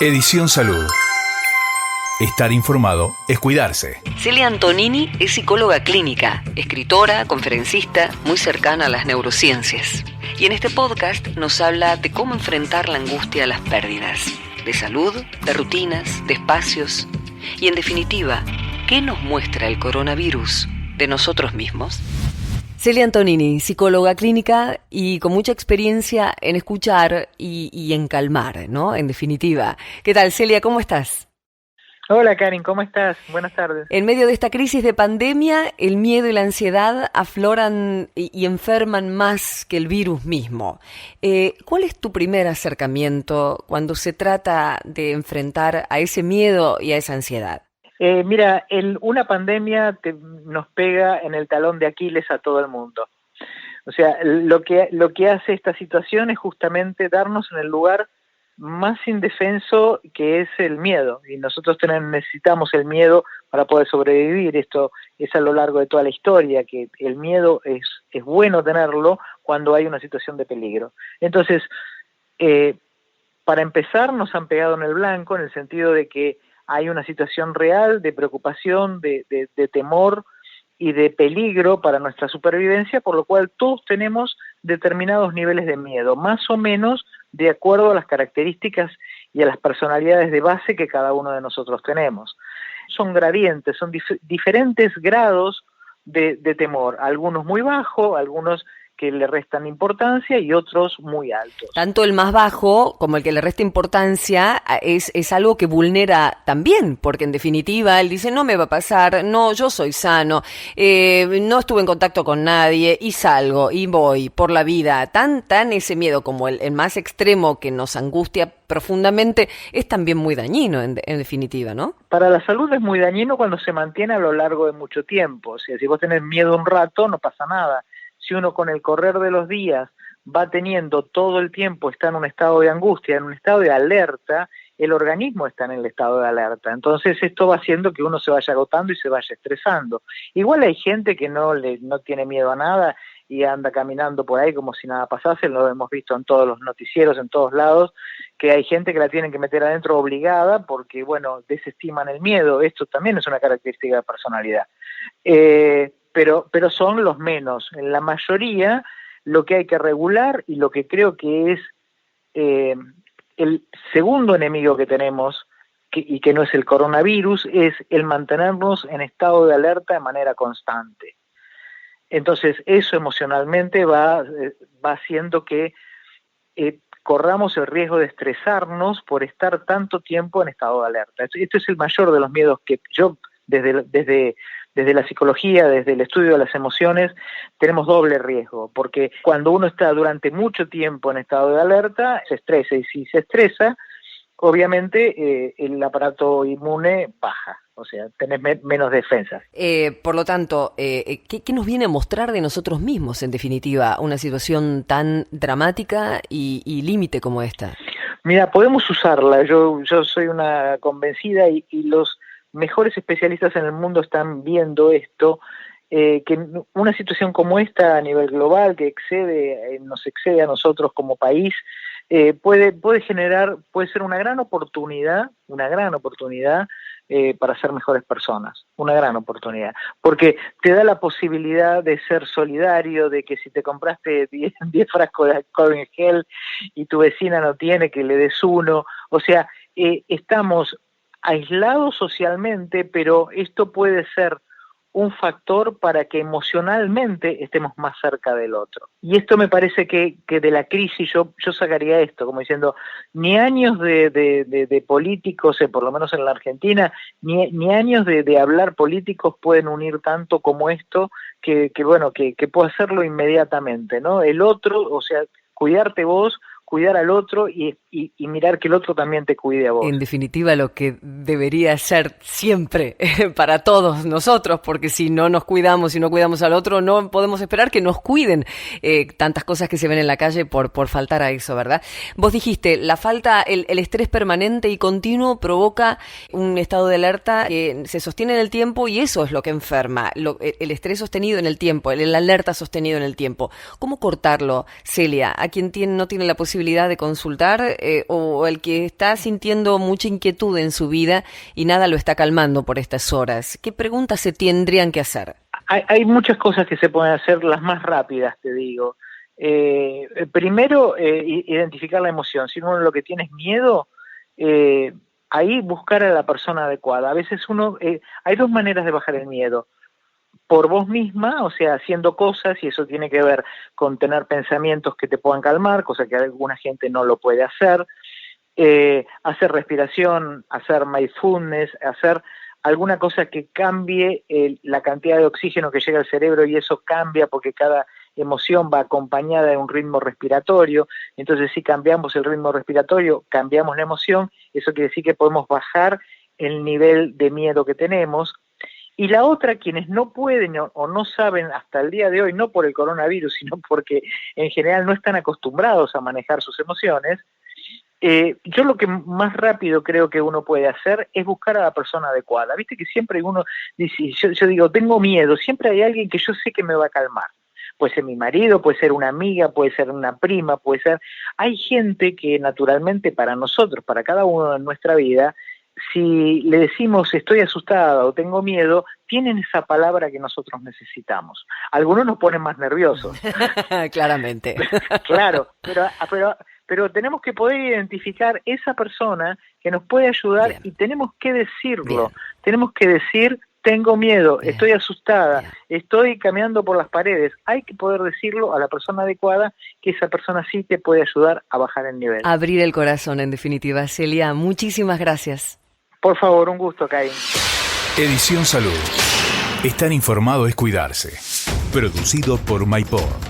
Edición Salud. Estar informado es cuidarse. Celia Antonini es psicóloga clínica, escritora, conferencista, muy cercana a las neurociencias. Y en este podcast nos habla de cómo enfrentar la angustia a las pérdidas, de salud, de rutinas, de espacios y, en definitiva, ¿qué nos muestra el coronavirus de nosotros mismos? Celia Antonini, psicóloga clínica y con mucha experiencia en escuchar y en calmar, ¿no? En definitiva. ¿Qué tal, Celia? ¿Cómo estás? Hola, Karin, ¿cómo estás? Buenas tardes. En medio de esta crisis de pandemia, el miedo y la ansiedad afloran y enferman más que el virus mismo. ¿Cuál es tu primer acercamiento cuando se trata de enfrentar a ese miedo y a esa ansiedad? Mira, una pandemia nos pega en el talón de Aquiles a todo el mundo. O sea, lo que hace esta situación es justamente darnos en el lugar más indefenso, que es el miedo, y nosotros necesitamos el miedo para poder sobrevivir. Esto es a lo largo de toda la historia, que el miedo es bueno tenerlo cuando hay una situación de peligro. Entonces, para empezar, nos han pegado en el blanco, en el sentido de que hay una situación real de preocupación, de temor y de peligro para nuestra supervivencia, por lo cual todos tenemos determinados niveles de miedo, más o menos de acuerdo a las características y a las personalidades de base que cada uno de nosotros tenemos. Son gradientes, son diferentes grados de temor, algunos muy bajos, algunos que le restan importancia y otros muy altos. Tanto el más bajo como el que le resta importancia es algo que vulnera también, porque en definitiva él dice, no me va a pasar, no, yo soy sano, no estuve en contacto con nadie y salgo y voy por la vida. Tan ese miedo como el más extremo que nos angustia profundamente es también muy dañino en definitiva, ¿no? Para la salud es muy dañino cuando se mantiene a lo largo de mucho tiempo. O sea, si vos tenés miedo un rato, no pasa nada. Si uno con el correr de los días va teniendo todo el tiempo, está en un estado de angustia, en un estado de alerta, el organismo está en el estado de alerta. Entonces esto va haciendo que uno se vaya agotando y se vaya estresando. Igual hay gente que no tiene miedo a nada y anda caminando por ahí como si nada pasase. Lo hemos visto en todos los noticieros, en todos lados, que hay gente que la tienen que meter adentro obligada porque, bueno, desestiman el miedo. Esto también es una característica de personalidad. Pero son los menos. En la mayoría, lo que hay que regular, y lo que creo que es el segundo enemigo que tenemos, y que no es el coronavirus, es el mantenernos en estado de alerta de manera constante. Entonces, eso emocionalmente va haciendo que corramos el riesgo de estresarnos por estar tanto tiempo en estado de alerta. Este es el mayor de los miedos que yo, desde la psicología, desde el estudio de las emociones, tenemos doble riesgo, porque cuando uno está durante mucho tiempo en estado de alerta, se estresa, y si se estresa, obviamente el aparato inmune baja, o sea, tenés menos defensas. Por lo tanto, ¿qué nos viene a mostrar de nosotros mismos, en definitiva, una situación tan dramática y límite como esta? Mira, podemos usarla. Yo soy una convencida y los mejores especialistas en el mundo están viendo esto, que una situación como esta a nivel global, que nos excede a nosotros como país, puede ser una gran oportunidad para ser mejores personas, una gran oportunidad, porque te da la posibilidad de ser solidario, de que si te compraste 10 frascos de alcohol en gel y tu vecina no tiene, que le des uno. O sea, estamos aislados socialmente, pero esto puede ser un factor para que emocionalmente estemos más cerca del otro. Y esto me parece que de la crisis yo sacaría esto, como diciendo, ni años de políticos, por lo menos en la Argentina, ni años de hablar políticos pueden unir tanto como esto, que puede hacerlo inmediatamente, ¿no? El otro, o sea, cuidarte vos, cuidar al otro y mirar que el otro también te cuide a vos. En definitiva, lo que debería ser siempre para todos nosotros, porque si no nos cuidamos y no cuidamos al otro, no podemos esperar que nos cuiden tantas cosas que se ven en la calle por faltar a eso, ¿verdad? Vos dijiste, el estrés permanente y continuo provoca un estado de alerta que se sostiene en el tiempo y eso es lo que enferma, el estrés sostenido en el tiempo, el alerta sostenido en el tiempo. ¿Cómo cortarlo, Celia, a quien no tiene la posibilidad posibilidad de consultar o el que está sintiendo mucha inquietud en su vida y nada lo está calmando por estas horas? ¿Qué preguntas se tendrían que hacer? Hay muchas cosas que se pueden hacer, las más rápidas, te digo. Primero, identificar la emoción. Si uno lo que tiene es miedo, ahí buscar a la persona adecuada. A veces hay dos maneras de bajar el miedo. Por vos misma, o sea, haciendo cosas, y eso tiene que ver con tener pensamientos que te puedan calmar, cosa que alguna gente no lo puede hacer. Hacer respiración, hacer mindfulness, hacer alguna cosa que cambie la cantidad de oxígeno que llega al cerebro, y eso cambia porque cada emoción va acompañada de un ritmo respiratorio. Entonces, si cambiamos el ritmo respiratorio, cambiamos la emoción, eso quiere decir que podemos bajar el nivel de miedo que tenemos. Y la otra, quienes no pueden o no saben hasta el día de hoy, no por el coronavirus, sino porque en general no están acostumbrados a manejar sus emociones, yo lo que más rápido creo que uno puede hacer es buscar a la persona adecuada. Viste que siempre uno dice, yo digo, tengo miedo, siempre hay alguien que yo sé que me va a calmar. Puede ser mi marido, puede ser una amiga, puede ser una prima, puede ser... Hay gente que naturalmente para nosotros, para cada uno en nuestra vida, si le decimos estoy asustada o tengo miedo, tienen esa palabra que nosotros necesitamos. Algunos nos ponen más nerviosos. Claramente. Claro, pero tenemos que poder identificar esa persona que nos puede ayudar. Bien. Y tenemos que decirlo. Bien. Tenemos que decir, tengo miedo, bien, estoy asustada, bien, estoy caminando por las paredes. Hay que poder decirlo a la persona adecuada, que esa persona sí te puede ayudar a bajar el nivel. Abrir el corazón, en definitiva. Celia, muchísimas gracias. Por favor, un gusto, Caín. Edición Salud. Estar informado es cuidarse. Producido por MyPod.